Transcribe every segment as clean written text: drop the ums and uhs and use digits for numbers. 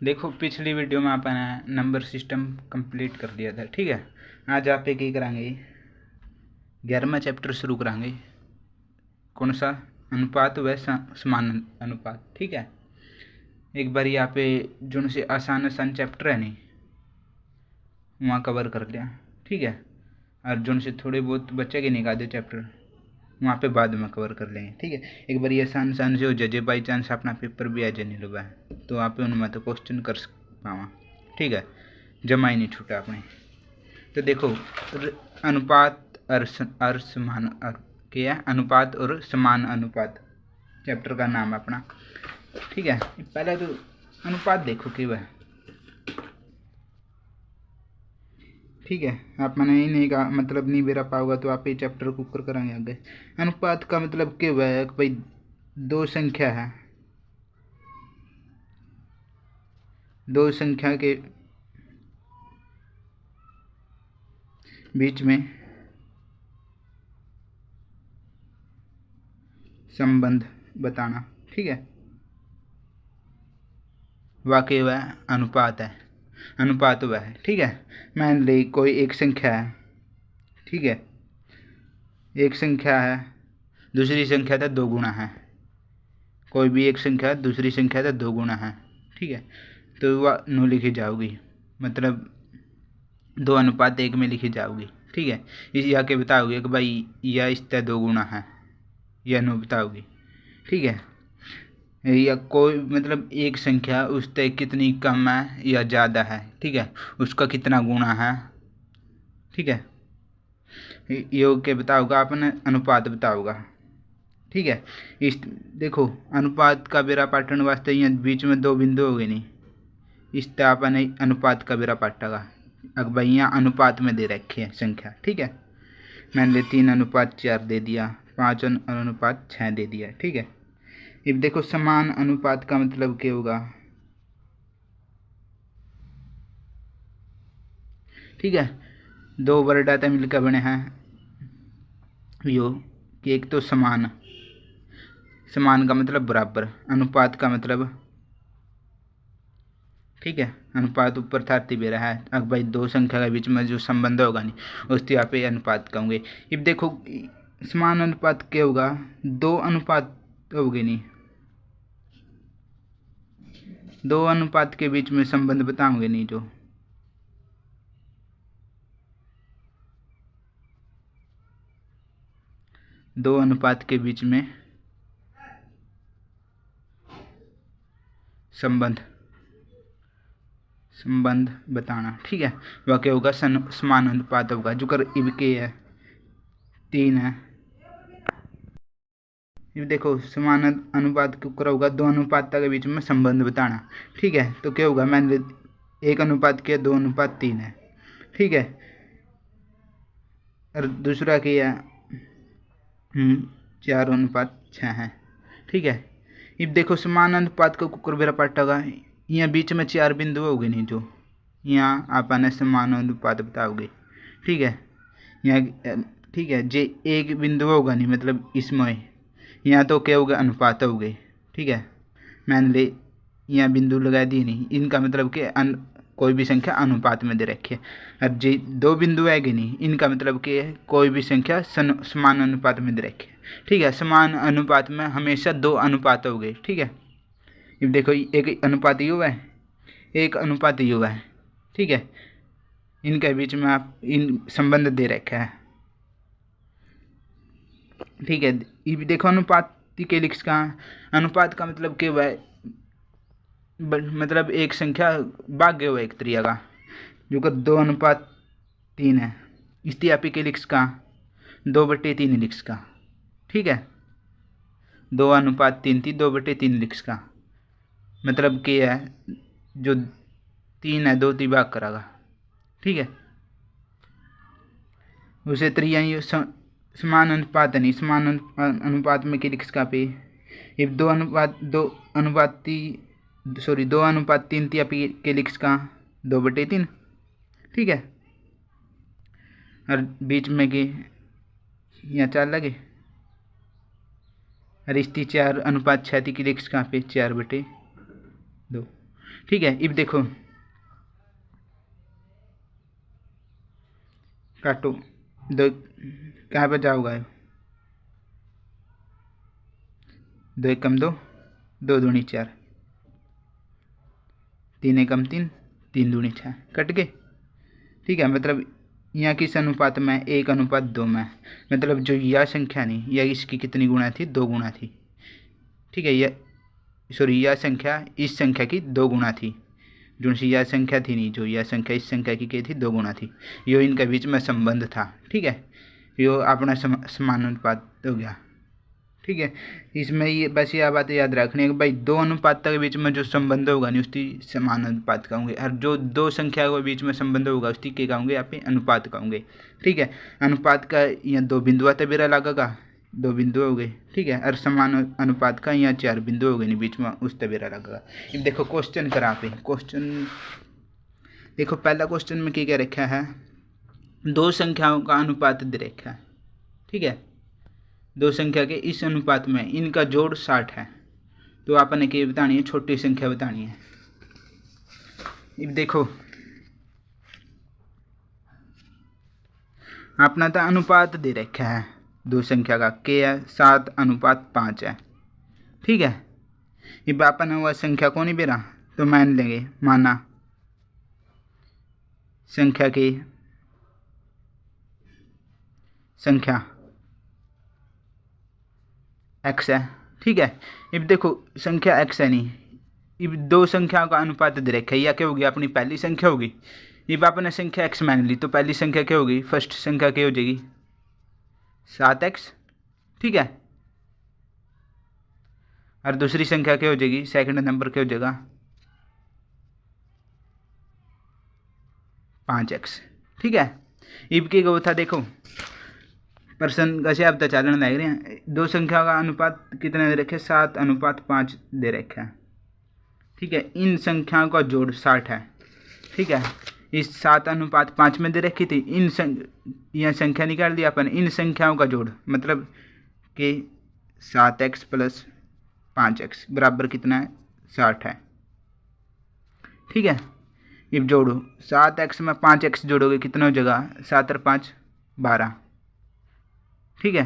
देखो पिछली वीडियो में आपने नंबर सिस्टम कंप्लीट कर दिया था, ठीक है। आज आप की करांगे 11वां चैप्टर शुरू करांगे। कौन सा? अनुपात व समान अनुपात, ठीक है। एक बार यहाँ पे जो से आसान चैप्टर है नहीं वहाँ कवर कर लिया, ठीक है। और जो से थोड़े बहुत बच्चे के निकाल दे चैप्टर वहाँ पे बाद में कवर कर लेंगे, ठीक है। एक बार ये आसान से हो जजे बाई चांस अपना पेपर भी आ जाए नहीं लगा तो आप उनमें तो क्वेश्चन कर पावा, ठीक है। जमा ही नहीं छूटा अपने। तो देखो अनुपात और समान क्या है? अनुपात और समान अनुपात चैप्टर का नाम है अपना, ठीक है। पहले तो अनुपात देखो कि वह, ठीक है। आप मैंने ही नहीं कहा मतलब नहीं बेरा पाओगा तो आप ये चैप्टर को कर कराएंगे आगे। अनुपात का मतलब क्या हुआ है कि भाई दो संख्या है, दो संख्या के बीच में संबंध बताना, ठीक है। वाकई वह अनुपात है, अनुपात वह है, ठीक है। मान ली कोई एक संख्या है, ठीक है। एक संख्या है दूसरी संख्या का 2 गुना है, कोई भी एक संख्या दूसरी संख्या का 2 गुना है, ठीक है। तो वह नो लिखी जाओगी, मतलब 2:1 में लिखी जाओगी, ठीक है। इस या के बताओगे कि भाई यह इसका 2 गुना है, यह नो बताओगी, ठीक है। या कोई मतलब एक संख्या उससे कितनी कम है या ज़्यादा है, ठीक है, उसका कितना गुना है, ठीक है। योग के बताओगा आपने अनुपात बताओगा, ठीक है। इस देखो अनुपात का बेरा पाटन वास्ते यहाँ बीच में 2 बिंदु हो गए नहीं, इस तरह अपने अनुपात का बेरा पाटेगा। अब भाई यहाँ अनुपात में दे रखी है संख्या, ठीक है। मैंने 3:4 दे दिया, 5:6 दे दिया, ठीक है। अब देखो समान अनुपात का मतलब क्या होगा, ठीक है। 2 वर्ड आते मिलकर बने हैं यो कि एक तो समान, समान का मतलब बराबर, अनुपात का मतलब, ठीक है। अनुपात ऊपर था बेरा है। अब भाई दो संख्या के बीच में जो संबंध होगा नहीं उससे आप अनुपात कहूँगे। अब देखो समान अनुपात क्या होगा, 2 अनुपात होगे नहीं, 2 अनुपात के बीच में संबंध बताओगे नहीं, जो 2 अनुपात के बीच में संबंध बताना, ठीक है। वह क्या होगा, समान अनुपात होगा। जो कर इब के है 3 है। ये देखो समान अनुपात क्यों करा होगा, 2 अनुपात के बीच में संबंध बताना, ठीक है। तो क्या होगा, मैंने 1:2 किया, 2:3 है, ठीक है। और दूसरा किया 4:6 है, ठीक है। अब देखो समान अनुपात को कुकर बेरा पाटेगा, यहाँ बीच में 4 बिंदु हो गए नहीं, जो यहाँ आपने समान अनुपात बताओगे, ठीक है। यहाँ ठीक है जे एक बिंदु होगा नहीं मतलब इसमें यहाँ तो क्या होगा, अनुपात हो गए, ठीक है। मान ले यहाँ बिंदु लगा दिए नहीं, इनका मतलब कि कोई भी संख्या अनुपात में दे रखी है। अब जे 2 बिंदु आएगी नहीं, इनका मतलब कि कोई भी संख्या समान अनुपात में दे रखी है, ठीक है। समान अनुपात में हमेशा 2 अनुपात हो गए, ठीक है। अब देखो एक अनुपात यू है, एक अनुपात यू है, ठीक है। इनके बीच में आप इन संबंध दे रखा है, ठीक है। ये देखो अनुपात के लिख का, अनुपात का मतलब क्या हुआ है, मतलब एक संख्या भाग्य हुआ एक त्रिया का, जो कर 2:3 है। इस आप के लिख का 2/3 लिख का, ठीक है। 2:3 थी, 2/3 लिख का मतलब क्या है, जो 3 है 2 ती भाग करागा, ठीक है। उसे त्रिया समान अनुपात नहीं, समान अनुपात में के लिख का पे अब 2:3 थी आपकी के लिख का 2/3, ठीक है। और बीच में के यहाँ 4 लगे, और इस 4:6 थी के लिख का पे 4/2, ठीक है। अब देखो काटो, दो कहाँ पर जाओगा, दो एक कम दो, दो दूनी चार, तीन एकम तीन, तीन दूनी छः, कट गए। ठीक है, मतलब यहाँ किस अनुपात में, 1:2 में, मतलब जो यह संख्या नहीं, यह इसकी कितनी गुणा थी, 2 गुणा थी। ठीक है, यह संख्या इस संख्या की 2 गुणा थी, जो यह संख्या थी नहीं, जो यह संख्या इस संख्या की क्या थी, 2 गुणा थी। यो इनके बीच में संबंध था। ठीक है, यो अपना समानुपात हो गया। ठीक है, इसमें ये बस यह बात याद रखनी है कि भाई दो अनुपात के बीच में जो संबंध होगा नहीं उसकी समानुपात कहूँगे, और जो दो संख्या के बीच में संबंध होगा उसकी क्या कहूँगे, यहाँ पे अनुपात कहूँगे। ठीक है, अनुपात का यहाँ 2 बिंदु तबेरा लगेगा, 2 बिंदु हो गए। ठीक है, और समान अनुपात का यहाँ 4 बिंदु हो गए नहीं, बीच में उस तबेरा लगेगा। अब देखो क्वेश्चन करा पे, क्वेश्चन देखो पहला क्वेश्चन में क्या रखा है, दो संख्याओं का अनुपात दे रखा है। ठीक है, दो संख्या के इस अनुपात में इनका जोड़ 60 है, तो आपने क्या बतानी है, छोटी संख्या बतानी है। अब देखो अपना तो अनुपात दे रखा है दो संख्या का, क्या है 7:5 है। ठीक है, अब अपन हुआ संख्या को नहीं बेरा, तो मान लेंगे, माना संख्या की संख्या x है। ठीक है, अब देखो संख्या x है नहीं, अब दो संख्याओं का अनुपात दे रखा है, या क्या होगी, अपनी पहली संख्या होगी। अब आपने संख्या x मान ली, तो पहली संख्या क्या होगी, फर्स्ट संख्या क्या हो जाएगी, 7x। ठीक है, और दूसरी संख्या क्या हो जाएगी, सेकंड नंबर क्या हो जाएगा, 5x। ठीक है, अब क्या वो था, देखो प्रश्न कैसे आप तो चालन लग रहे हैं, दो संख्या का अनुपात कितने दे रखे, 7:5 दे रखा है। ठीक है, इन संख्याओं का जोड़ 60 है। ठीक है, इस 7:5 में दे रखी थी, यह संख्या निकाल दिया अपन, इन संख्याओं का जोड़ मतलब कि 7x + 5x बराबर कितना है, 60 है। ठीक है, अब जोड़ो 7x में 5x जोड़ोगे कितना हो जाएगा, 7 और 5 12। ठीक है,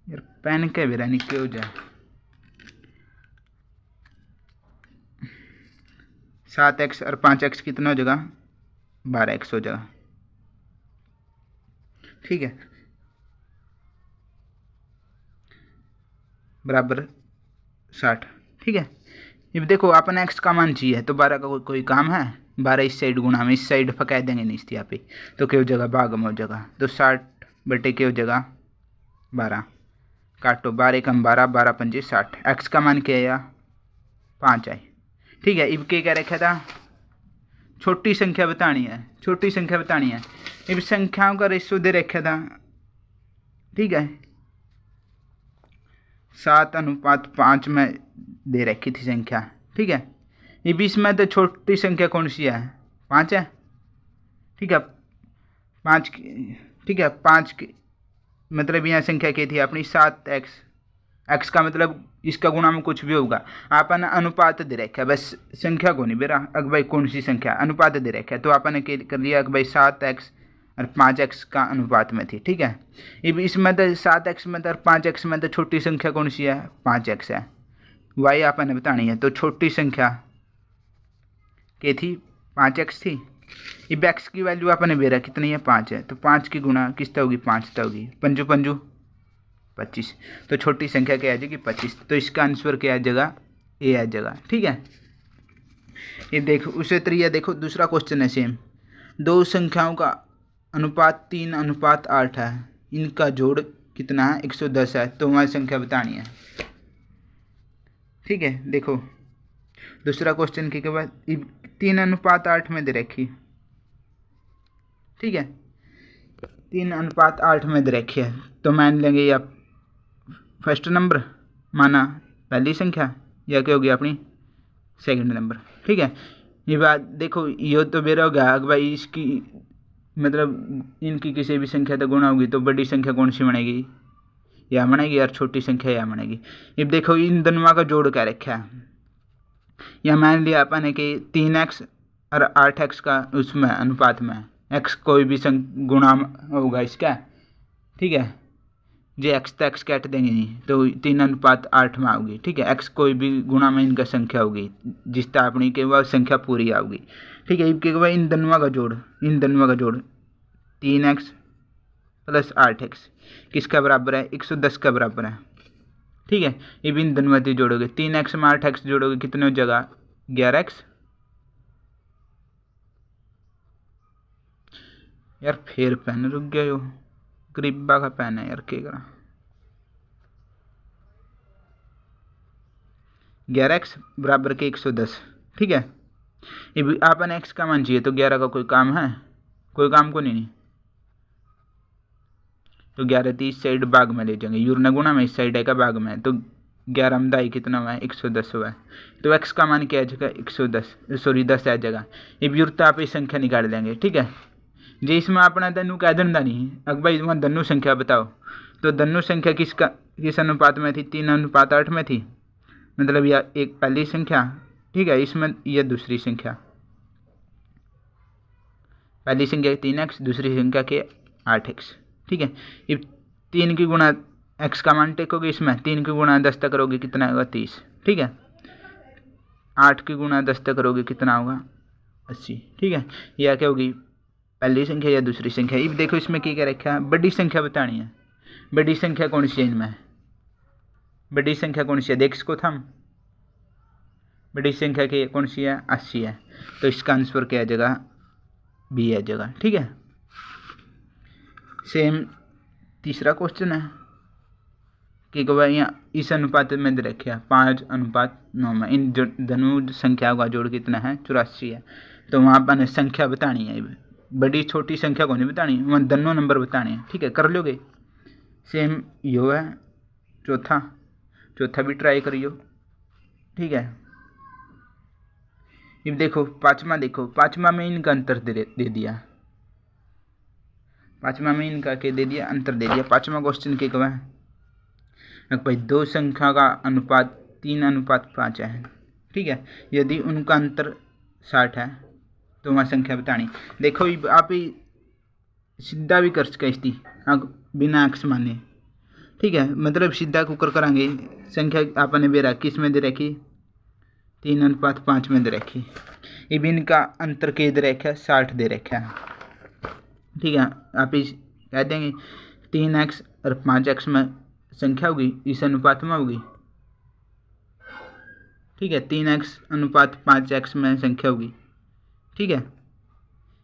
यार पेन के बेरा निकल हो जाए, 7x और 5x कितना हो जाएगा, 12x हो जाएगा। ठीक है, बराबर 60। ठीक है, अब देखो अपन x का मान चाहिए, तो 12 का कोई काम है, 12 इस साइड गुणा में इस साइड फंका देंगे नहीं यहाँ पे, तो क्या हो जाएगा, भाग में हो जाएगा, तो 60 क्या हो जाएगा 12, काटो 12 कम 12, 12 पंजे 60, x का मान क्या है, 5 है। ठीक है, अब क्या रखा था, छोटी संख्या बतानी है, छोटी संख्या बतानी है। अब संख्याओं का रेशो दे रखा था। ठीक है, 7:5 में दे रखी थी संख्या। ठीक है, ये बीच में तो छोटी संख्या कौन सी है, 5 है। ठीक है, 5 की, ठीक है 5 की मतलब यहाँ संख्या क्या थी अपनी, 7x, x का मतलब इसका गुणा में कुछ भी होगा, आपने अनुपात दे रखा है, बस संख्या को नहीं बेरा, अगर भाई कौन सी संख्या अनुपात दे रखा है, तो आपने क्या कर लिया कि भाई 7x और 5x का अनुपात में थी। ठीक है, अब इसमें तो 7x में और 5x में तो छोटी संख्या कौन सी है, 5x है, y आपने बतानी है, तो छोटी संख्या क्या थी, 5x थी। अब x की वैल्यू आपने बेरा कितनी है, 5 है, तो 5 की गुणा किसता होगी, 5 होगी, पंजू पंजू 25, तो छोटी संख्या क्या आ जाएगी, 25, तो इसका आंसर क्या आ जाएगा, ए आ जाएगा। ठीक है, ये देखो उसे तरीका देखो, दूसरा क्वेश्चन है सेम, दो संख्याओं का अनुपात 3:8 है, इनका जोड़ कितना है, 110 है, तो हमारी संख्या बतानी है। ठीक है, देखो दूसरा क्वेश्चन के बाद 3:8 में दे रखी। ठीक है, 3:8 में दे रखी है, तो मान लेंगे या फर्स्ट नंबर माना पहली संख्या, या क्या होगी अपनी सेकंड नंबर। ठीक है, ये बात देखो, ये तो बेरा हो गया कि भाई इसकी मतलब इनकी किसी भी संख्या तक गुणा होगी तो बड़ी संख्या कौन सी बनेगी, या बनेगी, और छोटी संख्या या बनेगी। अब देखो इन दोनों का जोड़ क्या रखा है, या मान लिया अपन है कि 3x और 8x का उसमें अनुपात में x कोई भी गुणा होगा इसका, ठीक है। जो x तो x काट देंगे नहीं, तो 3:8 में आओगी, ठीक है। x कोई भी गुणा में इनका संख्या होगी जिस अपनी के वह संख्या पूरी आओगी, ठीक है। के वह इन दोनों का जोड़ 3x + 8x किसका बराबर है, 110 का बराबर है, ठीक है। ये भी इन दोनों में जोड़ोगे, 3x में 8x जोड़ोगे कितने हो जगह 11x। यार फिर पेन रुक गया, यो गरीबा का पेन है यार, क्या करा। 11x बराबर के 110, ठीक है। ये भी आपन x का मान चाहिए, तो 11 का कोई काम है, कोई काम को नहीं। तो 11 इस साइड भाग में ले जाएंगे, यूर गुणा में इस साइड है का भाग में, तो 11 में दाई कितना हुआ है 110 हुआ है। तो x का मान क्या है जगह 110, सॉरी 10 है जगह। ये व्युत्ता आप इस संख्या निकाल लेंगे, ठीक है। जे इसमें अपना धनु कह देना नहीं, अब भाई वहाँ धनु संख्या बताओ, तो धनु संख्या किस अनुपात में थी, 3:8 में थी, मतलब यह एक पहली संख्या, ठीक है। इसमें यह दूसरी संख्या, पहली संख्या 3x, दूसरी संख्या के 8x, ठीक है। ये 3 की गुणा x का मान टेकोगे इसमें, 3 की गुणा 10 तक करोगे कितना होगा 30, ठीक है। 8 की गुणा 10 तक करोगे कितना होगा 80, ठीक है। यह क्या होगी पहली संख्या या दूसरी संख्या। अब देखो इसमें क्या रखा है, बड़ी संख्या बतानी है। बड़ी संख्या कौन सी है इनमें, बड़ी संख्या कौन सी है, देख इसको थम, बड़ी संख्या की कौन सी है 80 है, तो इसका आंसर क्या है जगह बी है जगह, ठीक है। सेम तीसरा क्वेश्चन है कि यहाँ इस अनुपात में दे रखे 5:9 में इन धनु संख्या का जोड़ कितना है 84 है। तो वहाँ पर संख्या बतानी है, बड़ी छोटी संख्या को नहीं बतानी, वहाँ दोनों नंबर बताने हैं, ठीक है। कर लोगे सेम यो है, चौथा भी ट्राई करियो, ठीक है। अब देखो पाँचवा में इनका अंतर दे दिया, पाँचवा में इनका क्या दे दिया, अंतर दे दिया। पाँचवा क्वेश्चन क्या कहा भाई, दो संख्या का अनुपात 3:5 है, ठीक है। यदि उनका अंतर 60 है तो वहाँ संख्या बतानी। देखो आप सीधा भी कर सकती बिना एक्स माने, ठीक है। मतलब सीधा कुकर करांगे, संख्या आपने बेरा किस में दे रखी 3:5 में दे रखी। अब इनका अंतर के दे रखा 60 दे रखा है, ठीक है। आप इस कह देंगे 3x और 5x में संख्या होगी इस अनुपात में होगी, ठीक है। 3x:5x में संख्या होगी, ठीक है,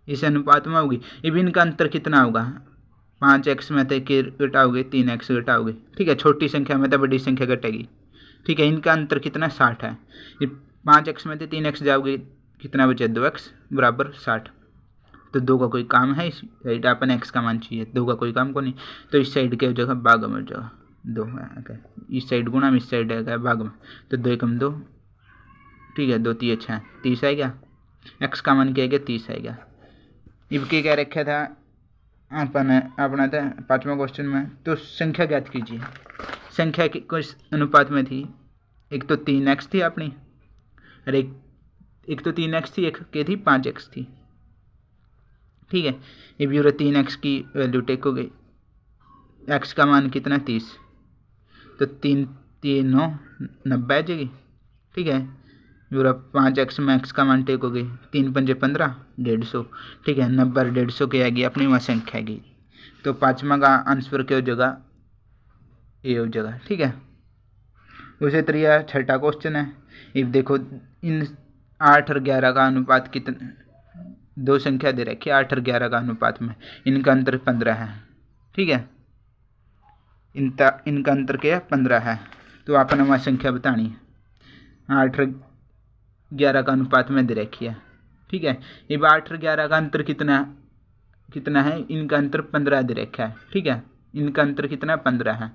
इस अनुपात में होगी। अब इनका अंतर कितना होगा, 5x में तो घटाओगे 3x घटाओगे, ठीक है। छोटी संख्या में तो बड़ी संख्या घटेगी, ठीक है। इनका अंतर कितना 60 है। 5x में तो 3x जाओगे कितना बचे 2x बराबर 60। तो 2 का कोई काम है, इस साइड अपन x का मान चाहिए, 2 का कोई काम को नहीं। तो इस साइड के जगह भाग में जगह 2 है, इस साइड गुणा में इस साइड है भाग में, तो 2 × 2, ठीक है। 2 × 3 = 6, 30 आएगा। x का मान क्या है 30 आएगा। इब के क्या रखा था अपन अपना था पाँचवा क्वेश्चन में, तो संख्या ज्ञात कीजिए। संख्या की किस अनुपात में थी, एक तो 3x थी अपनी, और एक तो 3x थी, एक के थी 5x थी, ठीक है। ये भी 3x की वैल्यू टेकोगे, x का मान कितना 30, तो 3 × 9 = 90 आ जाएगी, ठीक है। पूरा 5x में x का मान टेकोगे 3 × 5 = 15, 150, ठीक है। 90 और 150 की आएगी अपनी वहाँ संख्या की। तो पाँचवा का आंसर क्या हो जगह ए हो जगह, ठीक है। उसी तरह छठा क्वेश्चन है। अब देखो इन 8 और 11 का अनुपात कितना, दो संख्या दे रखी है 8 और 11 का अनुपात में, इनका अंतर 15 है, ठीक है। इनका अंतर क्या है 15 है। तो आपने वहाँ संख्या बतानी है, 8 और 11 का अनुपात में दे रखी है, ठीक है। अब 8 और 11 का अंतर कितना है, इनका अंतर 15 दे रखा है, ठीक है। इनका अंतर कितना 15 है।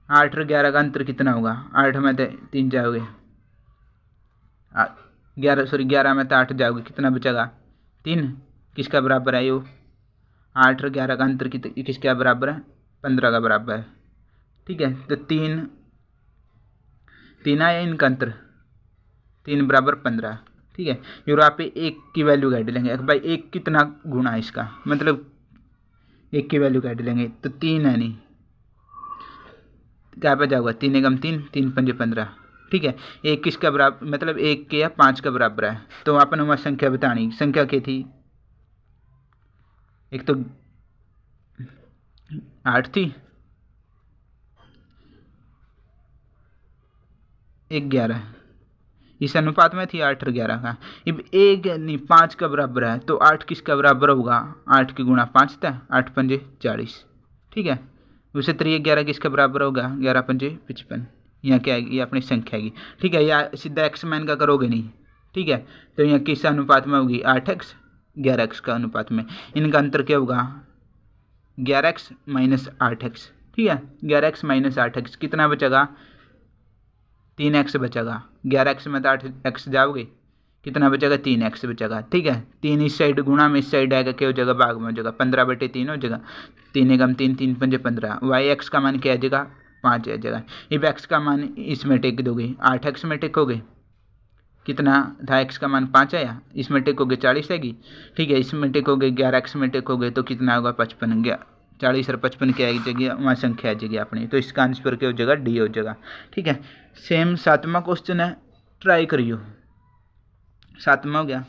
8 और 11 का अंतर कितना होगा, 8 में तो 3 जाओगे, 11 में तो 8 जाओगे, कितना बचेगा 3, किसका बराबर है यो 8 और 11 का अंतर किसका बराबर है 15 का बराबर है, ठीक है। तो 3 आया इनका अंतर, 3 बराबर 15, ठीक है। और आप एक की वैल्यू काट लेंगे भाई, एक कितना गुना है इसका, मतलब एक की वैल्यू काट लेंगे तो 3 है नहीं, क्या बचा होगा 3 एकम 3, 3 पंजे 15, ठीक है। एक किसका बराबर, मतलब एक के या 5 का बराबर है, तो अपन वहाँ संख्या बतानी, संख्या क्या थी, एक तो 8 थी, एक 11, इस अनुपात में थी 8 और 11 का। अब एक नहीं 5 का बराबर है, तो 8 किसका बराबर होगा, 8 की गुणा 5 था, 8 पंजे 40, ठीक है। उसे 3 11 किसका बराबर होगा, 11 पंजे 55, यहाँ क्या आएगी, ये अपनी संख्या आएगी, ठीक है। या सीधा एक्स मैन का करोगे नहीं, ठीक है, तो यहाँ किस अनुपात में होगी, 8x 11x का अनुपात में, इनका अंतर क्या होगा, 11x माइनस 8x, ठीक है। 11x माइनस 8x कितना बचेगा, 3x बचेगा, 11x में तो 8x जाओगे, कितना बचेगा, 3x बचेगा, ठीक है। 3 इस साइड गुणा में इस साइड आएगा, क्या हो जाएगा, भाग में हो जाएगा, 15/3 हो जाएगा, 3 एकम 3, 3 पंजे 15, वाई एक्स का मान क्या आ जाएगा, 5 आ जाएगा। अब एक्स का मान इसमें टेक दोगे, 8x में टेकोगे, कितना था, एक्स का मान 5 आया, इसमें टेकोगे 40 आएगी, ठीक है। इसमें टेकोगे 11x में टेकोगे तो कितना होगा, 55, 40 और 55 क्या आएगी, वहाँ संख्या आ जाएगी अपनी, तो इसका आंसर क्या हो जाएगा, डी हो जाएगा, ठीक है। सेम 7वां क्वेश्चन है, ट्राई करियो, 7वां हो गया,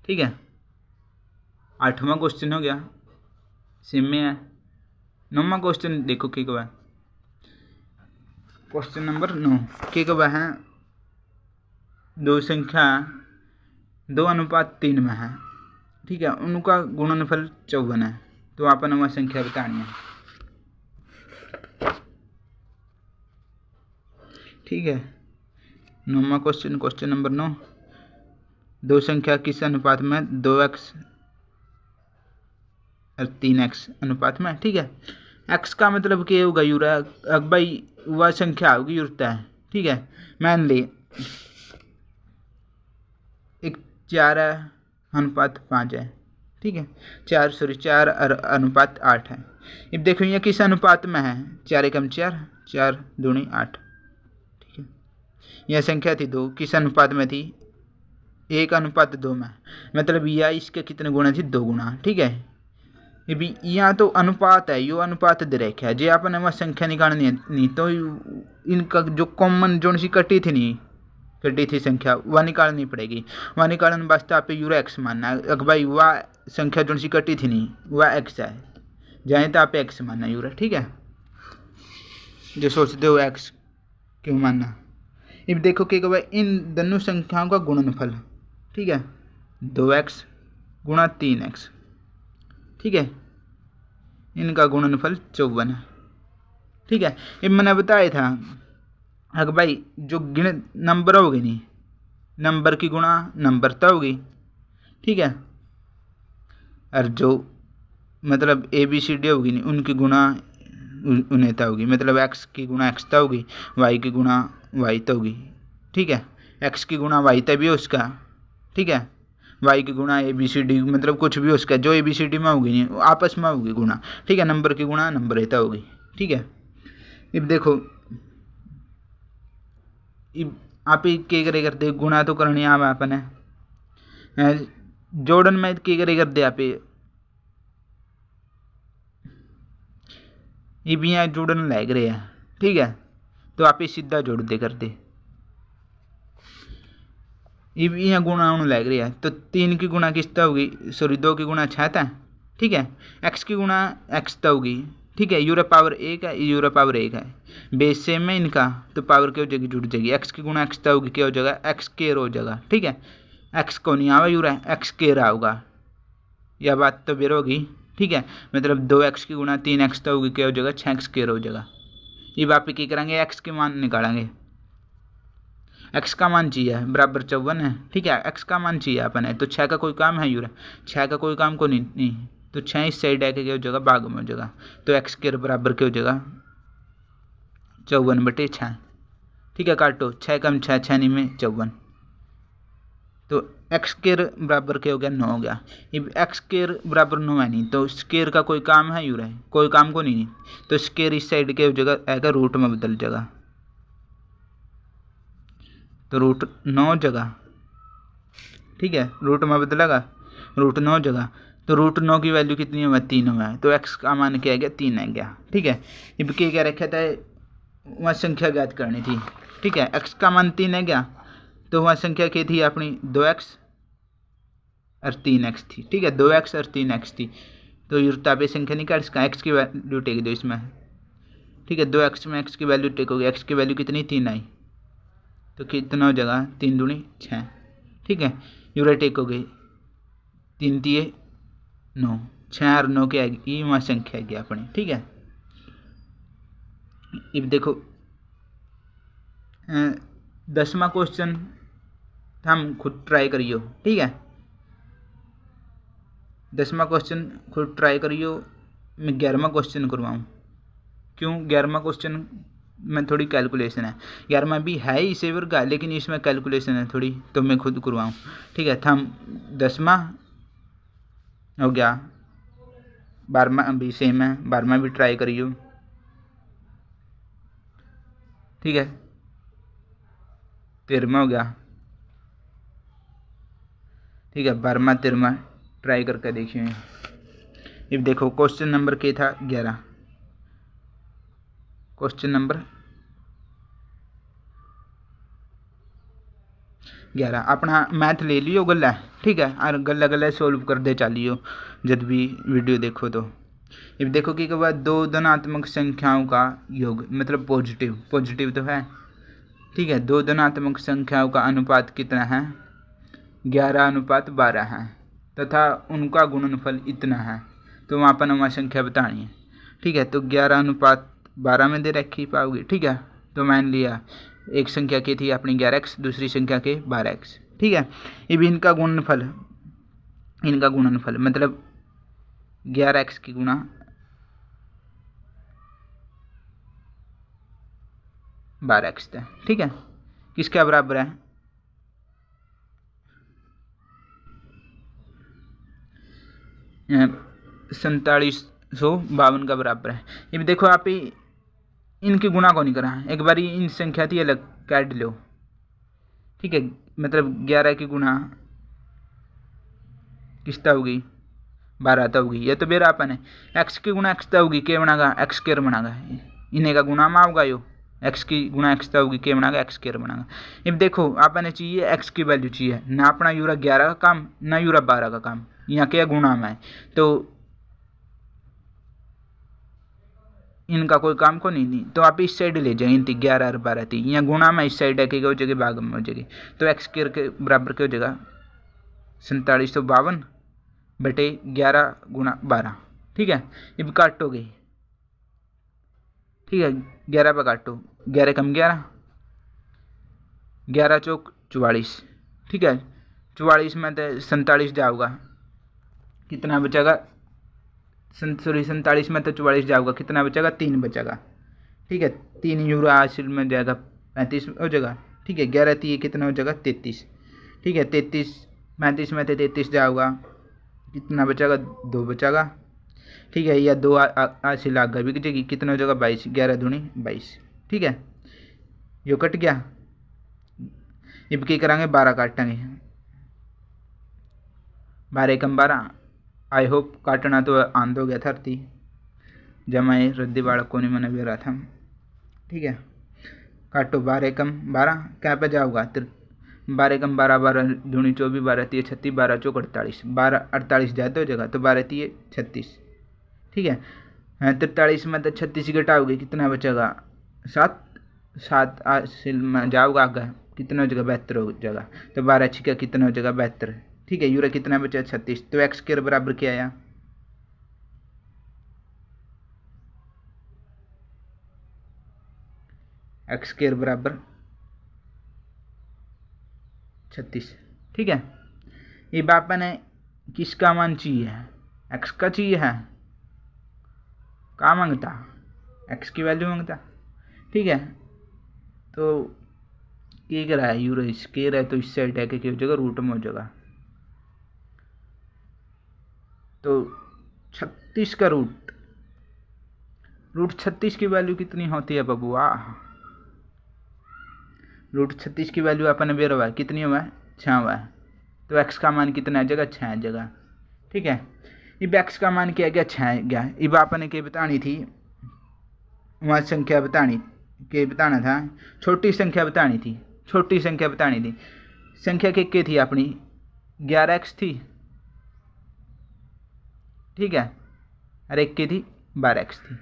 ठीक है। 8वां क्वेश्चन हो गया, सेम में है। 9वां क्वेश्चन देखो क्या हुआ है, क्वेश्चन नंबर 9 क्या हुआ है, दो संख्या 2:3 में है, ठीक है, उनका गुणनफल 54 है, तो अपन वह संख्या बतानी है, ठीक है। 9वां क्वेश्चन, क्वेश्चन नंबर 9, दो संख्या किस अनुपात में, 2x और 3x अनुपात में, ठीक है। x का मतलब क्या होगा, यूरा अब भाई वह संख्या होगी यूरता है, ठीक है। मान ली एक 4:5 है, ठीक है, 4 है। अब देखो ये किस अनुपात में है, 4 एकम 4, 4 दूनी 8, ठीक है। यह संख्या थी 2, किस अनुपात में थी, 1:2 में, मतलब यह इसके कितने गुना थी, 2 गुना, ठीक है। अभी यहाँ तो अनुपात है, यो अनुपात दे रखा है, जो आपने वह संख्या निकालनी है, नहीं तो इनका जो कॉमन जो सी कटी थी संख्या वह निकालनी पड़ेगी, वह निकालने वास्ते आप यूरो एक्स मानना है, अगर भाई वह संख्या जो सी कटी थी नहीं वह एक्स है, जाए तो आप एक्स मानना यूरो, ठीक है। जो सोचते हो एक्स क्यों मानना। अब देखो क्या भाई, इन दोनों संख्याओं का गुणनफल, ठीक है, 2x गुणा 3x, ठीक है, इनका गुणनफल 54 है, ठीक है। ये मैंने बताया था, अगर भाई जो गिण नंबर होगी नहीं, नंबर की गुणा नंबरता होगी, ठीक है, और जो मतलब ABCD होगी नहीं उनकी गुणा उन्हेता होगी, मतलब x की गुणा एक्सता होगी, y की गुणा वाईता होगी, ठीक है। x की गुणा वाईता भी है उसका, ठीक है, y की गुणा ABCD, मतलब कुछ भी उसका जो ABCD में होगी नहीं आपस में होगी गुणा, ठीक है। नंबर की गुणा नंबरेता होगी, ठीक है। अब देखो आप क्या करे करते, गुणा तो करनी आवा अपने, जोड़न में क्या करे करते आप, ये भी यहाँ जोड़न लग रहे हैं, ठीक है, तो आप सीधा जोड़ दे करते, ये भी यहाँ गुणा होने लग रही है, तो 3 की गुणा किसता होगी, सॉरी 2 की गुणा 6 था, ठीक है। x की गुणा x होगी, ठीक है, यूरो पावर 1 है, यूरो पावर 1 है, बेस सेम है इनका, तो पावर क्या हो जाएगी, जुड़ जाएगी, x की गुणा x होगी, क्या हो जाएगा, x स्क्वायर हो जाएगा, ठीक है। x को नहीं आवा यूरो, x स्क्वायर आऊगा, यह बात तो बेर होगी, ठीक है। मतलब 2x की गुणा 3x होगी, क्या हो जाएगा, 6x स्क्वायर हो जाएगा। ये आप क्या करेंगे, x के मान निकालेंगे, x का मान चाहिए बराबर 54 है, ठीक है, x का मान चाहिए अपन, तो 6 का कोई काम है यूरा, 6 का कोई काम को नहीं, तो 6 इस साइड आके क्या हो जाएगा, भाग में हो जाएगा, तो x के बराबर क्या हो जाएगा, 54/6, ठीक है। काटो 6 कम 6, 6 नहीं में 54, तो x के बराबर क्या हो गया, 9 हो गया। अब x के बराबर 9 है नहीं, तो स्क्वायर का कोई काम है यूरा, कोई काम को नहीं, तो स्क्वायर इस साइड क्या हो जाएगा, आएगा रूट में बदल जाएगा, तो रूट 9 जगह, ठीक है, रूट में बदलेगा, रूट 9 जगह, तो रूट 9 की वैल्यू कितनी है, 3 है, तो x का मान क्या गया, 3 है गया, ठीक है। अब क्या रखा था, वहाँ संख्या ज्ञात करनी थी, ठीक है, x का मान 3 है गया, तो वहाँ संख्या क्या थी अपनी, 2x और 3x थी, ठीक है, 2x और 3x थी, तो युक्तापे संख्या निकाल, इसका x की वैल्यू टेक दो इसमें, ठीक है, 2x में x की वैल्यू टेक होगी, x की वैल्यू कितनी, 3 आई, तो कितना हो जाएगा, 3 दूनी 6, ठीक है, यूरा टेक हो गई, 3 दिए 9, 6 और 9 की आएगी, वहाँ संख्या आएगी अपनी, ठीक है। अब देखो 10वां क्वेश्चन हम खुद ट्राई करियो, ठीक है, 10वां क्वेश्चन खुद ट्राई करियो, मैं 11वां क्वेश्चन करवाऊँ, क्यों 11वां क्वेश्चन में थोड़ी कैलकुलेशन है, 11वां भी है ही इसे वर्ग, लेकिन इसमें कैलकुलेशन है थोड़ी, तो मैं खुद करवाऊँ, ठीक है। हम 10वां हो गया, 12वां भी सेम है, 12वां भी ट्राई करियो, ठीक है, 13वां हो गया, ठीक है, 12वां 13वां ट्राई करके देखिए। अब देखो क्वेश्चन नंबर क्या था, 11, क्वेश्चन नंबर 11 अपना मैथ ले लियो गला, ठीक है, और गला गला सोल्व कर दे चलियो जब भी वीडियो देखो। तो अब देखो कि बाद दो धनात्मक संख्याओं का योग, मतलब पॉजिटिव, पॉजिटिव तो है, ठीक है, दो धनात्मक संख्याओं का अनुपात कितना है, 11:12 है, तथा उनका गुणनफल इतना है, तो वहाँ पर वहाँ संख्या बतानी है, ठीक है, तो 11:12 में दे रखी पाओगे, ठीक है, तो मान लिया एक संख्या की थी अपनी 11x, दूसरी संख्या के 12x, ठीक है। अब इनका गुणनफल मतलब 11x की गुणा 12x था, ठीक है, किसका बराबर है, 4752 का बराबर है। अब देखो आप ही इनकी गुणा को नहीं करा, एक बार इन संख्या थी अलग काट लो, ठीक है, मतलब 11 की गुणा किसता होगी, 12 तो होगी, ये तो बेरा अपन है, x की गुणा x तो होगी, क्या बनागा, x स्क्वायर बनागा, इन्हें का गुणा में होगा यो, x की गुणा x तो होगी, क्या बनागा, x स्क्वायर बनागा। अब देखो आपने चाहिए x की वैल्यू चाहिए ना, अपना यूरा 11 का काम ना यूरा 12 का काम, यहाँ क्या गुणा में है, तो इनका कोई काम को नहीं, तो आप इस साइड ले जाए, इनती 11 और 12 थी, यहाँ गुणा में इस साइड है कि हो जाएगी, भाग में हो जाएगी, तो x स्क्वायर के बराबर क्या हो जाएगा, 4752 बटे 11 गुणा 12, ठीक है। अब काटो गई, ठीक है, 11 पर काटो, 11 कम 11, 11 चौक 44, ठीक है, 44 में तो 47 जाओगा, कितना बचेगा, 47 में तो 44 जाओगा, कितना बचेगा, 3 बचेगा, ठीक है, 3 यूरो हासिल में जाएगा, 35 हो जाएगा, ठीक है, 11 थी कितना हो जाएगा, 33, ठीक है, 33 35 में तो 33 जाओगा, कितना बचेगा, 2 बचेगा, ठीक है, या 2 हासिल आगे बिक जाएगी, कितना हो जाएगा, 22, 11 दूनी 22, ठीक है, यो कट गया। अब क्या करेंगे, 12 काटेंगे, 12 कम 12, आई होप काटना तो आंद हो गया था थी, जमाए रद्दी बाड़क को नहीं मैंने भी रहा था, ठीक है, काटो, 12 कम 12 क्या पे जाओगा, 12 कम 12, 12 दूनी 24, 12 तीय 36, 12 चौक 48, 12 48 जाते हो जगह, तो 12 तीय 36, ठीक है, 43 में तो 36 घटाओगे, कितना बचेगा, 7 7 हासिल में जाओगा आगे, कितना हो जाएगा, 72 हो जाएगा, तो 12 छिका कितना हो जाएगा, 72, ठीक है, यूरा कितना बचा, 36, तो x के बराबर क्या आया, x के बराबर 36, ठीक है। ये बापा ने किसका मान चाहिए, x का चाहिए है, क्या मांगता, x की वैल्यू मांगता, ठीक है, तो ये कह रहा है यूरो स्केयर है, तो इस साइड है कि हो जाएगा, रूट में हो जाएगा, तो 36 का रूट 36 की वैल्यू कितनी होती है बबुआ, √36 की वैल्यू अपन ने बेर हुआ है कितनी हुआ है 6 हुआ है। तो x का मान कितना है जगह 6 है जगह। ठीक है, अब x का मान क्या गया 6 गया। अब अपन ने क्या बतानी थी वहाँ संख्या बताना था, छोटी संख्या बतानी थी, संख्या के थी अपनी 11x थी। ठीक है, और एक की थी 12x थी।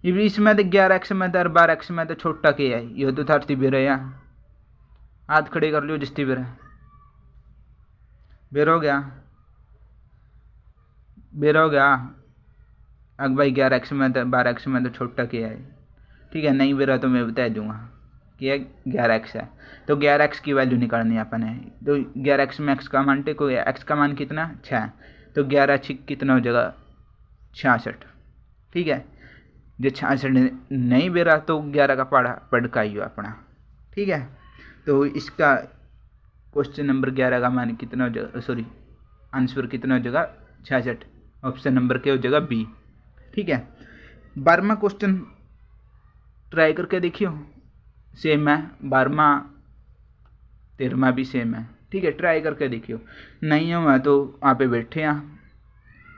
अब इसमें तो 11x में और 12x में तो छोटा के है, ये तो थर्टी बेर है। हाथ खड़े कर लियो जिसती बेर हो गया अब भाई 11x में तो 12x में तो छोटा के है। ठीक है, नहीं बेरा तो मैं बता दूंगा कि 11x है। तो 11x की वैल्यू निकालनी है अपन है। तो 11x में x का मान टेको, x का मान कितना 6, तो 11 6 कितना हो जाएगा 66। ठीक है, जो 66 नहीं बेरा तो 11 का पढ़ का ही हो अपना। ठीक है, तो इसका क्वेश्चन नंबर 11 का मान कितना हो जाएगा, सॉरी आंसर कितना हो जाएगा 66। ऑप्शन नंबर क्या हो जाएगा बी। ठीक है, 12वां क्वेश्चन ट्राई करके देखियो, सेम है 12वां 13वां भी सेम है। ठीक है, ट्राई करके देखियो, नहीं हुआ तो वहाँ पे बैठे हैं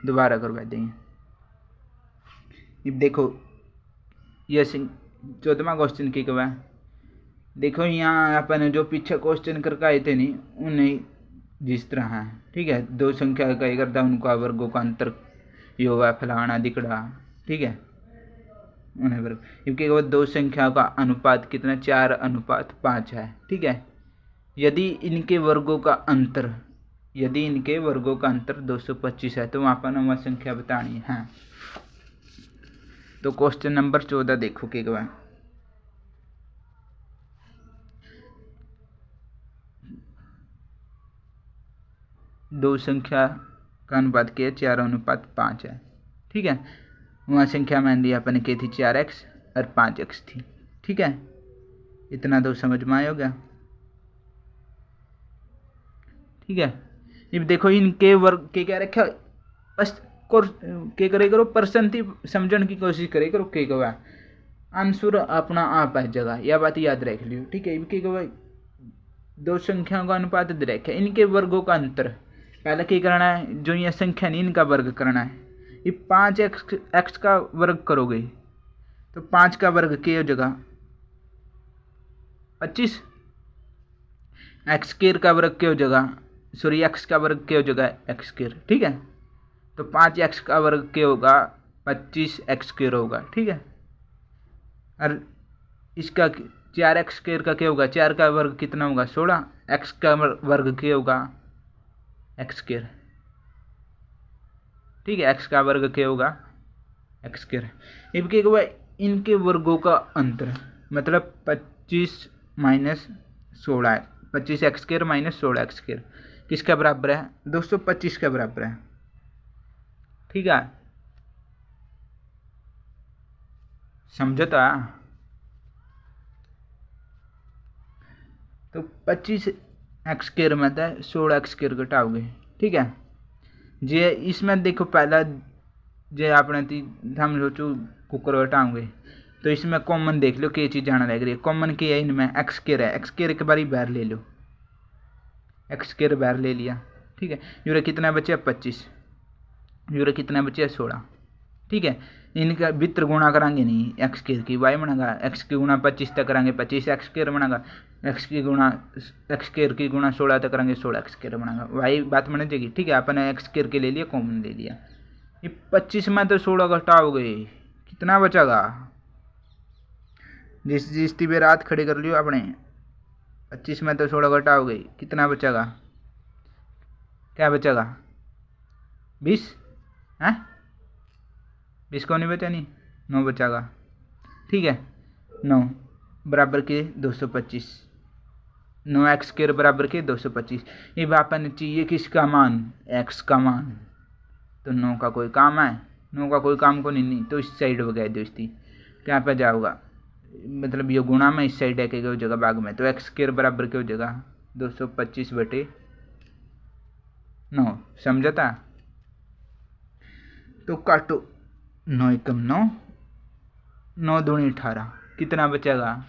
दोबारा करवा देंगे। अब देखो ये 14वां क्वेश्चन की कब है, देखो यहाँ अपन जो पीछे क्वेश्चन करके आए थे नहीं उन्हें जिस तरह है। ठीक है, दो संख्या का ही करता उनका वर्गों का अंतर योगा फलाना दिकड़ा। ठीक है, उन्हें वर्ग क्योंकि वो दो संख्या का अनुपात कितना 4:5 है। ठीक है, यदि इनके वर्गों का अंतर 225 है तो वहाँ पर वह संख्या बतानी है। तो क्वेश्चन नंबर 14 देखो कि क्या है, दो संख्या का अनुपात क्या है 4:5 है। ठीक है, वहाँ संख्या मान ली अपन की थी 4x और 5x थी। ठीक है, इतना तो समझ में आया होगा। ठीक है, अब देखो इनके वर्ग के क्या रखा बस के करे करो परसेंट समझने की कोशिश करे करो के क्या आंसर अपना आप है जगह, यह बात याद रख लियो। ठीक है, इनके क्या दो संख्याओं का अनुपात दे रखा है, इनके वर्गों का अंतर पहले क्या करना है, जो ये संख्या नहीं इनका वर्ग करना है। ये 5x का वर्ग करोगे तो 5 का वर्ग क्या हो जाएगा 25, एक्स स्क्वायर का वर्ग क्या हो जाएगा, सॉरी एक्स का वर्ग क्या हो जाएगा एक्स स्क्वायर। ठीक है, तो 5x का वर्ग क्या होगा 25x स्क्वायर होगा। ठीक है, और इसका 4x स्क्वायर का क्या होगा, 4 का वर्ग कितना होगा 16, x का वर्ग क्या होगा एक्स स्क्वायर। ठीक है, x का वर्ग क्या होगा एक्स स्क्वायर। अब क्या होगा इनके वर्गों का अंतर मतलब 25 minus 16 25x square minus 16x square किसका बराबर है 225 का बराबर है। ठीक है, समझता तो 25x स्क्वायर में था 16x स्क्वायर घटाओगे। ठीक है, जे इसमें देखो पहला जे आपने हम सोचो कुकर घटाओगे तो इसमें कॉमन देख लो क्या चीज़ जाना लग रही है, कॉमन क्या है इनमें एक्स स्क्वायर है, एक्स स्क्वायर के बारी बाहर ले लो, एक्स स्क्वायर बाहर ले लिया। ठीक है, यूरा कितना बचा 25, यूरा कितना बचा 16। ठीक है, इनका वित्र गुणा कराएंगे नहीं एक्स स्क्वायर की वाई बनेगा, एक्स की गुणा 25 तक करेंगे 25 एक्स स्क्वायर बनेगा, एक्स स्क्वायर की गुणा 16 तक करेंगे 16 एक्स स्क्वायर बनेगा, वाई बात बन जाएगी। ठीक है, अपन एक्स स्क्वायर के ले लिया कॉमन ले लिया। ये 25 में तो 16 घटाओगे कितना बचेगा, जिस तीबे रात खड़ी कर लियो अपने 25 में तो 16 घटाओगे कितना बचेगा, क्या बचेगा 20 है, 20 को नहीं बचा नहीं 9 बचेगा। ठीक है, 9 बराबर के 225, 9x स्क्वायर बराबर के 225। ये अपन चाहिए किसका मान x का मान, तो 9 का कोई काम है 9 का कोई काम को नहीं तो इस साइड वगैरह दोस्ती क्या पे जाओगा मतलब ये गुणा में इस साइड है क्या हो जाएगा भाग में, तो एक्स स्क्वायर बराबर क्या हो जाएगा 225/9। समझता, तो काटो 9 एकम 9, 9 दूनी 18 कितना बचेगा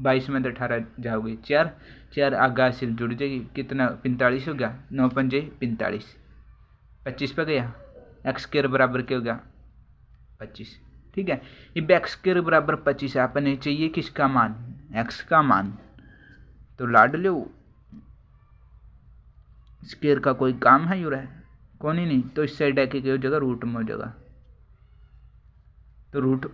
22 में तो 18 जाओगे, 4 4 आगा से जुड़ जाएगी, कितना 45 हो गया, 9 पंजे 45, 25 पे गया, एक्स स्क्वायर बराबर क्या हो गया 25। ठीक है, ये एक्स स्क्वायर बराबर 25 है, अपने चाहिए किसका मान, एक्स का मान। तो लाड लो, स्क्वायर का कोई काम है यूर है कौन ही नहीं, तो इस साइड आके क्या हो जाएगा रूट में हो जाएगा, तो रूट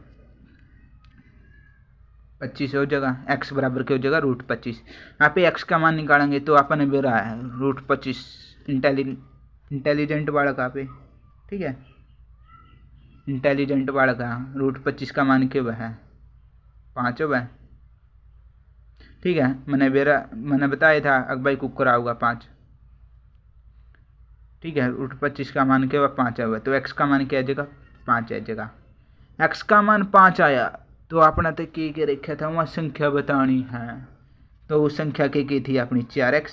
25 हो जाएगा, एक्स बराबर क्या हो जाएगा रूट 25। यहाँ पे एक्स का मान निकालेंगे तो अपन भी रहा है रूट 25, इंटेलिजेंट बालक आप, ठीक है, इंटेलिजेंट बालक है, रूट 25 का मान क्या है 5 हो है। ठीक है, मैंने बताया था अकबाई कुकर होगा 5। ठीक है, रूट 25 का मान क्या हुआ 5 हुआ, तो एक्स का मान क्या आ जाएगा 5 आ जाएगा। एक्स का मान 5 आया तो आपने तो के रखा था वहाँ संख्या बतानी है, तो उस संख्या के थी अपनी 4x,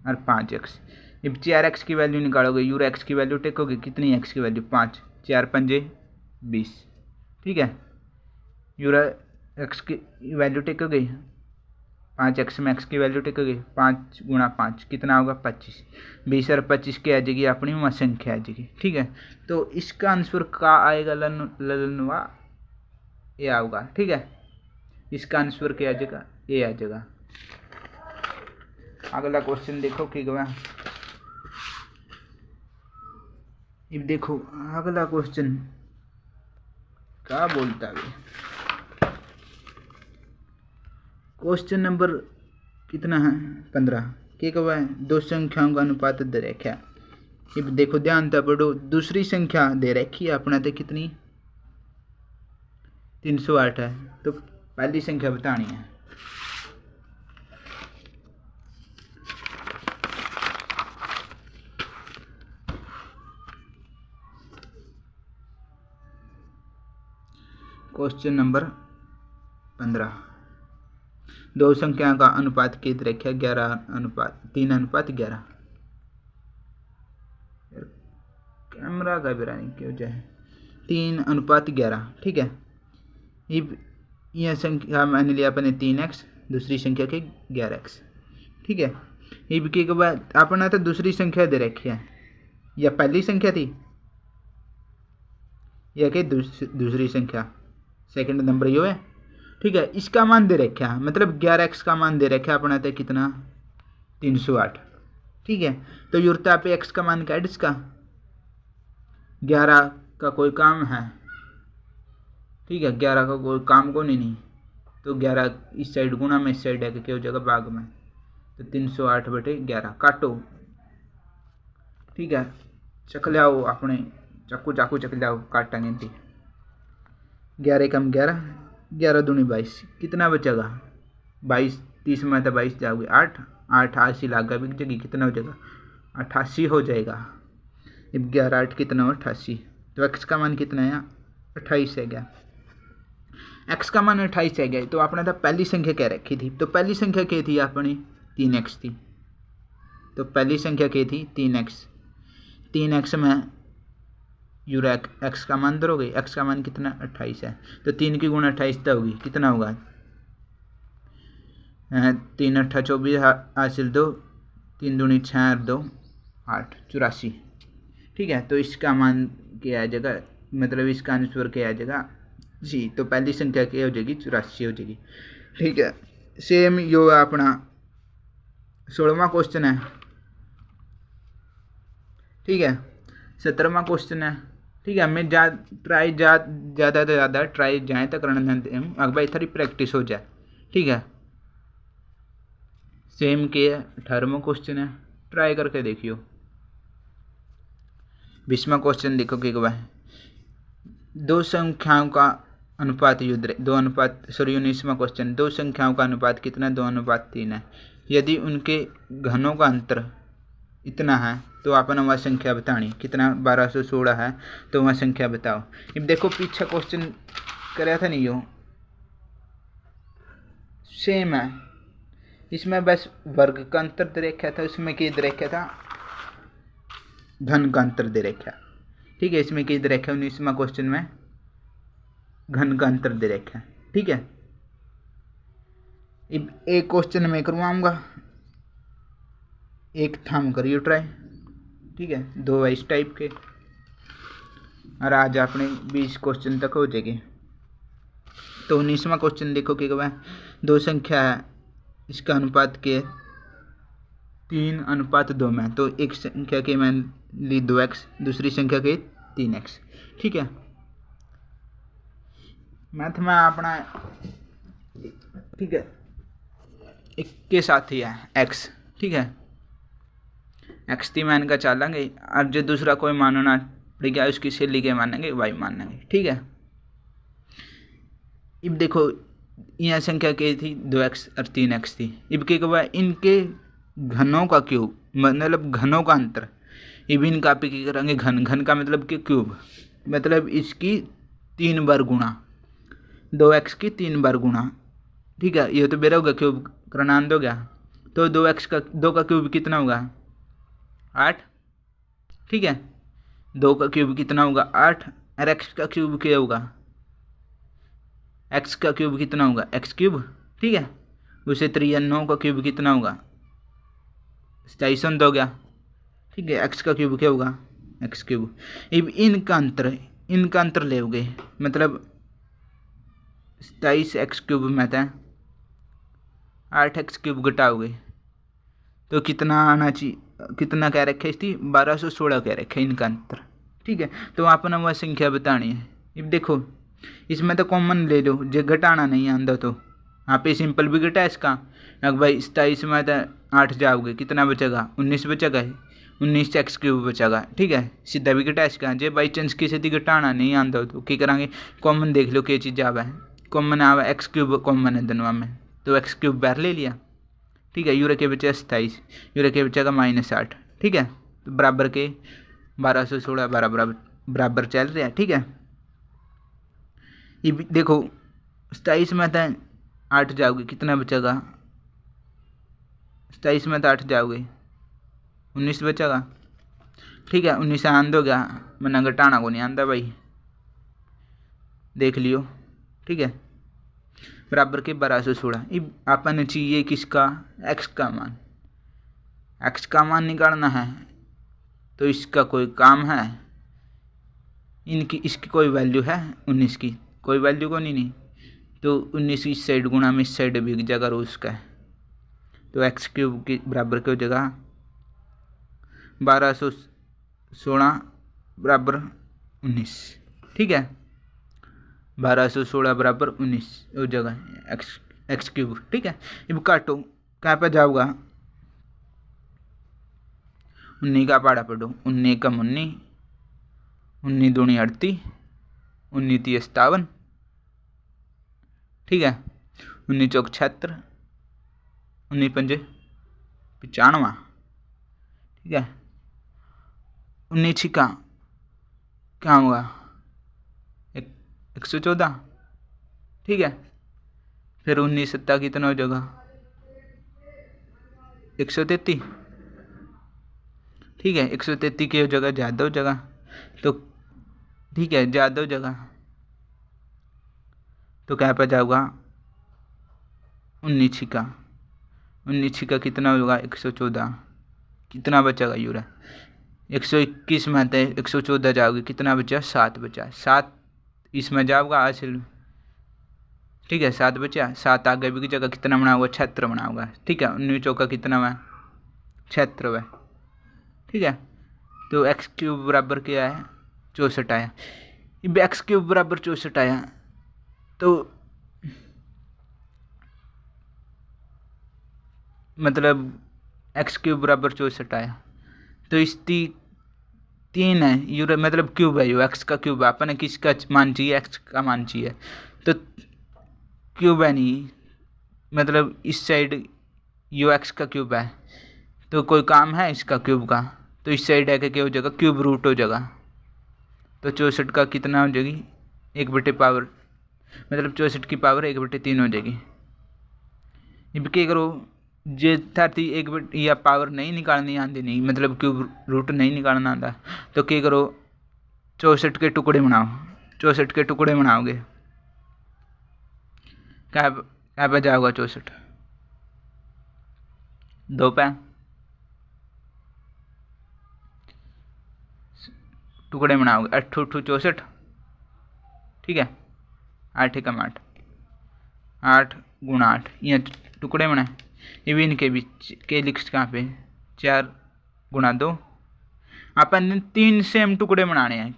और 5x। अब 4x की वैल्यू निकालोगे, यूर एक्स की वैल्यू टेकोगे, कितनी एक्स की वैल्यू 5, 4 पंजे 20। ठीक है, यूर एक्स की वैल्यू टेकोगे 5x में एक्स की वैल्यू टेकोगे 5 गुणा 5 कितना होगा 25, 20 और 25 की आ जाएगी अपनी वहाँ संख्या आ जाएगी। ठीक है, तो इसका आंसर का आएगा ललनवा ए आएगा। ठीक है, इसका आंसर क्या आ जाएगा ए आ जाएगा। अगला क्वेश्चन देखो कि गवा, अब देखो अगला क्वेश्चन क्या बोलता है। क्वेश्चन नंबर कितना है 15, क्या कहा है दो संख्याओं का अनुपात दे रखा है। अब देखो ध्यान से पढ़ो, दूसरी संख्या दे रखी है अपना तो कितनी 308 है, तो पहली संख्या बतानी है। क्वेश्चन नंबर 15, दो संख्या का अनुपात कित रखा 3:11। कैमरा का बेरा नहीं क्यों जाए 3:11। ठीक है, अब यह संख्या मान लिया अपने 3x, दूसरी संख्या के 11x। ठीक है, अब के बाद अपना तो दूसरी संख्या दे रखी है, या पहली संख्या थी या कि दूसरी संख्या, सेकंड नंबर यो है। ठीक है, इसका मान दे रखा है, मतलब 11x का मान दे रखा है अपना तो कितना 308। ठीक है, तो यूरता पे x का मान कैड इसका 11 का कोई काम है। ठीक है, 11 का कोई काम को नहीं, तो 11 इस साइड गुना में इस साइड है क्या हो जाएगा भाग में, तो 308/11 काटो। ठीक है, चख लियाओ अपने चाकू चख लियाओ, काटा गिनती 11 कम 11, 11 दूनी 22, कितना बचेगा 22, 30 में तो 22 जाओगे 8 88 लागा बिक जाएगी, कितना हो जाएगा 88 हो जाएगा। अब 11 8 कितना हो 88, तो x का मान कितना है 28 है गया, x का मान 28 है गया। तो आपने तो पहली संख्या क्या रखी थी, तो पहली संख्या क्या थी अपनी 3x थी, तो पहली संख्या क्या थी 3x, 3x में यूरा एक्स का मान दरोगे, एक्स का मान कितना 28 है, तो 3 की गुणा 28 तो होगी, कितना होगा 3 8 24 हासिल 2, 3 दूनी 6 और 2 8 84। ठीक है, तो इसका मान क्या आ जाएगा, मतलब इसका आंसर क्या आ जाएगा जी, तो पहली संख्या क्या हो जाएगी 84 हो जाएगी। ठीक है, सेम यो अपना 16वां क्वेश्चन है। ठीक है, 17वां क्वेश्चन है। ठीक है, मैं ज़्यादा से ज़्यादा ट्राई जाए तक करना चाहते हूँ, अगर भाई थोड़ी प्रैक्टिस हो जाए। ठीक है, सेम के 18वां क्वेश्चन है, ट्राई करके देखियो। 20वां क्वेश्चन देखो कि दो संख्याओं का अनुपात युद्ध 19वां क्वेश्चन, दो संख्याओं का अनुपात कितना 2:3 है, यदि उनके घनों का अंतर इतना है तो आपने वह संख्या बतानी, कितना 1216 है, तो वह संख्या बताओ। अब देखो पीछे क्वेश्चन कराया था नहीं, यो सेम है, इसमें बस वर्ग का अंतर दे रखा था, उसमें क्या दे रखा था घन का अंतर दे रखा है। ठीक है, इसमें क्या दे रखा है 19वां क्वेश्चन में घन का अंतर दे रखा है। ठीक है, एक क्वेश्चन में करवाऊंगा, एक थाम करियो ट्राई। ठीक है, 2 इस टाइप के, और आज अपने 20 क्वेश्चन तक हो जाएगी। तो 19वां क्वेश्चन देखो कि क्या है, दो संख्या है, इसका अनुपात क्या है 3:2 में। तो एक संख्या के मैं ली 2x, दूसरी संख्या के 3x। ठीक है, मैथ में अपना ठीक है एक के साथ ही है x। ठीक है, x थी मान का चालेंगे, और जो दूसरा कोई मानना पड़ेगा उसकी सहेली के मानेंगे y मानेंगे। ठीक है, अब देखो यह संख्या क्या थी 2x और 3x थी। अब क्या हुआ इनके घनों का क्यूब, मतलब घनों का अंतर। अब इनका पे क्या करेंगे घन, घन का मतलब कि क्यूब, मतलब इसकी 3 बार गुणा, 2x की 3 बार गुणा। ठीक है, ये तो बेरा होगा क्यूब करना आंद हो गया, तो 2x का 2 का क्यूब कितना होगा 8। ठीक है, 2 का क्यूब कितना होगा 8, और x का क्यूब क्या होगा, x का क्यूब कितना होगा x क्यूब। ठीक है, उसे 9 का क्यूब कितना होगा 27 हो गया। ठीक है, x का क्यूब क्या होगा x क्यूब। अब इनका अंतर लेओगे, मतलब 27x क्यूब में था 8x क्यूब घटाओगे तो कितना आना चाहिए, कितना कह रखे इसकी 1216 कह रखे इनका अंतर। ठीक है, तो आपने वह संख्या बतानी है। अब देखो इसमें तो कॉमन ले लो, जो घटाना नहीं आंदा तो आप ही सिंपल भी घटा इसका। अगर भाई 27 में तो 8 जाओगे कितना बचेगा 19 बचेगा, 19 एक्स क्यूब बचेगा। ठीक है, सीधा भी घटा इसका। जो बाई चांस किसी से घटाना नहीं आंदा तो क्या करेंगे कॉमन देख लो क्या चीज़ आवा है, कॉमन आवा एक्स क्यूब कॉमन है दोनों में, तो एक्स क्यूब बाहर ले लिया। ठीक है, यूरे के बचे 27, यूरे के बचेगा -8। ठीक है, तो बराबर के 1216 बराबर चल रहा है। ठीक है, ये देखो 27 में तो 8 जाओगे कितना बचेगा, 27 में तो 8 जाओगे 19 बचेगा। ठीक है, 19 आंद हो गया, मैंने घटाना को नहीं आंदा भाई, देख लियो। ठीक है, बराबर के 1216। अब अपन चाहिए किसका x का मान, x का मान निकालना है, तो इसका कोई काम है, इसकी कोई वैल्यू है 19 की, कोई वैल्यू को नहीं, तो 19 इस साइड गुणा में इस साइड भी जगह रो उसका है, तो एक्स क्यूब की बराबर की जगह 1216 बराबर 19। ठीक है, 1216 बराबर 19 वो जगह एक्स क्यूब। ठीक है, अब काटो क्या पे जाऊगा 19 का पाड़ा पढ़ो, 19 कम 19, 19 दूनी 38, 19 ती 57। ठीक है, 19 चौक 76, 19 पंजे 95। ठीक है, 19 छिका क्या होगा 114। ठीक है, फिर 19 सत्ता कितना हो जाएगा 133। ठीक है, 133 की हो जगह ज़्यादा हो जगह, तो ठीक है ज़्यादा हो जगह, तो क्या पे जाऊँगा 19 छिका, 19 छिका कितना होगा 114, कितना बचेगा यूरा 121 में आता है 114 जाओगे कितना बचा 7 बचा, 7 इसमें जाओगा हासिल। ठीक है, 7 बचा, 7 आगे भी की जगह कितना बना होगा 76 बना होगा। ठीक है, 19 चौका कितना हुआ 76 है। ठीक है, तो एक्स क्यूब बराबर क्या है 64 आया। अब एक्स क्यूब बराबर 64 आया, तो मतलब एक्स क्यूब बराबर 64 आया, तो इसकी 3 है यूरो, मतलब क्यूब है यो एक्स का क्यूब। आपने किसका मान चाहिए एक्स का मान चाहिए, तो क्यूब है नहीं, मतलब इस साइड यू एक्स का क्यूब है, तो कोई काम है इसका क्यूब का, तो इस साइड है कि क्या हो जाएगा क्यूब रूट हो जाएगा, तो 64 का कितना हो जाएगी 1/पावर, मतलब 64 की पावर 1/3 हो जाएगी। अब क्या करो जे थाती एक बिट या पावर नहीं निकालनी आती, नहीं मतलब क्यूब रूट नहीं निकालना आता, तो क्या करो 64 के टुकड़े बनाओ। 64 के टुकड़े बनाओगे क्या पे जाओगा 64 2 पे टुकड़े बनाओगे 8 8 64, ठीक है 8 एकम 8 8 गुणा 8 ये टुकड़े बनाए। ये भी इनके बीच के लिख्स कहाँ पे 4 गुणा 2, अपन ने 3 सेम टुकड़े बनाने हैं,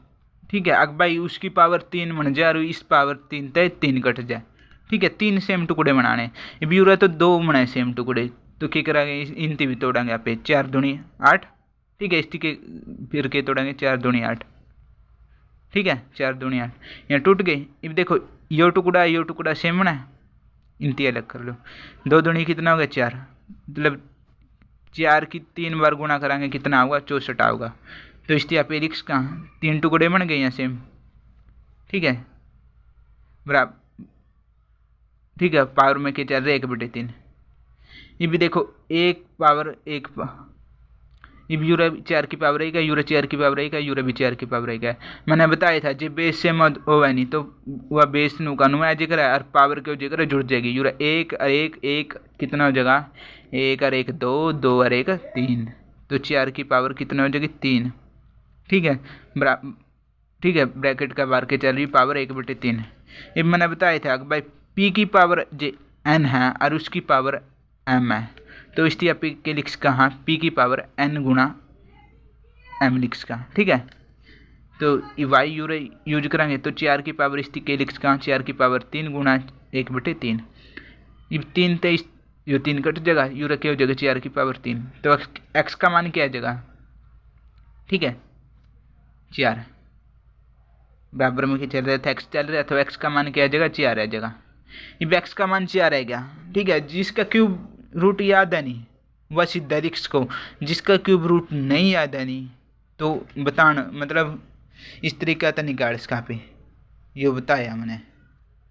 ठीक है। अगर भाई उसकी पावर 3 बन जाए और इस पावर 3 तय 3 कट जाए, ठीक है 3 सेम टुकड़े बनाने। ये भी हो रहा तो 2 बनाए सेम टुकड़े, तो क्या करेंगे इनती भी तोड़ेंगे यहाँ पे 4 दूनी 8, ठीक है। इसकी के फिर के तोड़ेंगे 4 दूनी 8, ठीक है 4 दूनी 8, यहाँ टूट गई। अब देखो यो टुकड़ा सेम बना है, इनती अलग कर लो। 2 दूनी कितना होगा 4, मतलब 4 की 3 बार गुणा कराएंगे कितना होगा 64 आओगा। तो इस यहाँ पे लिख्स कहाँ 3 टुकड़े बन गए यहाँ सेम, ठीक है बराबर, ठीक है। पावर में क्या चल रहा है 1/3। ये भी देखो 1 पावर 1 ये भी यूरा 4 की पावर रहेगा, यूरा 4 की पावर रहेगा, यूरा भी 4 की पावर रहेगा। मैंने बताया था जो बेस से मत होगा नहीं तो वह बेस नु का नुआ जिक्र है और पावर के जिक्र जुड़ जाएगी। यूरा 1 और 1 1 कितना हो जाएगा 1 और 1 2 2 और 1 3, तो 4 की पावर कितना हो जाएगी 3, ठीक है ठीक है ब्रैकेट का बार के चल रही पावर 1/3। ये मैंने बताया था कि भाई पी की पावर जो n है और उसकी पावर m है, तो इस पी के लिख्स कहाँ पी की पावर n गुणा m लिख्स कहाँ, ठीक है। तो वाई यूज करेंगे तो 4 की पावर इस के लिख्स कहाँ 4 की पावर 3 गुणा 1/3। ये 3 तो इस यो 3 कट जाएगा, यूरा क्या हो जाएगा 4 की पावर 3, तो x का मान क्या आ जाएगा, ठीक है 4 बराबर में क्या चल रहा था x चल रहा है, तो x का मान क्या आ जाएगा 4 आ जाएगा। ये x का मान 4 रहेगा, ठीक है। जिसका क्यूब रूट याद है नहीं वह सीधा लिख्स को, जिसका क्यूब रूट नहीं याद है नहीं तो बताना, मतलब इस तरीका तो निकाल इसका पे यो बताया मैंने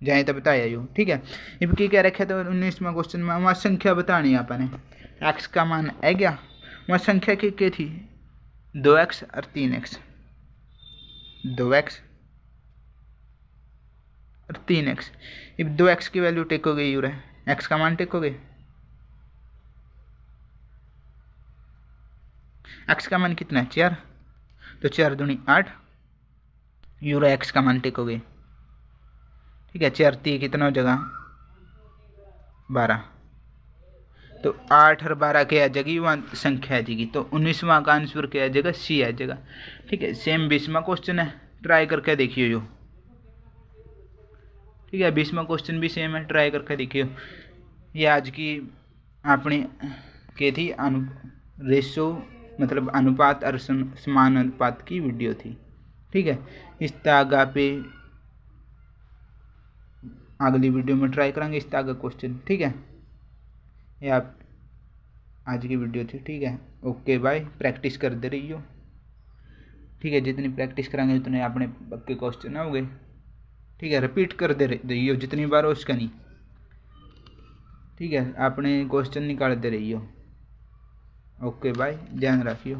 जाए तो बताया यो, ठीक है। अब क्या रखा था 19वां क्वेश्चन में वहाँ संख्या बतानी आपने x का मान है क्या, वहाँ संख्या क्या थी 2x और 3x, 2x और 3x। अब 2x की वैल्यू टेक हो गई यूरा x का मान टेक हो गई, x का मान कितना है 4, तो 4 दूनी 8 यूरा x का मान टेक हो गई, ठीक है 4 3 कितना हो जाएगा 12, तो 8 और 12 क्या आ जाएगी वहाँ संख्या आ जाएगी, तो 19वां का आंसर क्या आ जाएगा सी आ जाएगा, ठीक है। सेम 20वां क्वेश्चन है, ट्राई करके देखिए यो, ठीक है 20वां क्वेश्चन भी सेम है, ट्राई करके देखियो। ये आज की अपनी क्या थी रेशो मतलब अनुपात और समान अनुपात की वीडियो थी, ठीक है। इस तागा पे अगली वीडियो में ट्राई करेंगे इस तागा क्वेश्चन, ठीक है। ये आप आज की वीडियो थी, ठीक है। ओके बाय, प्रैक्टिस करते रहियो, ठीक है। जितनी प्रैक्टिस कराएंगे उतने अपने पक्के क्वेश्चन हो गए, ठीक है। रिपीट करते रहियो जितनी बार हो उसका नहीं, ठीक है। अपने क्वेश्चन निकालते रहियो। ओके बाय, ध्यान रखियो।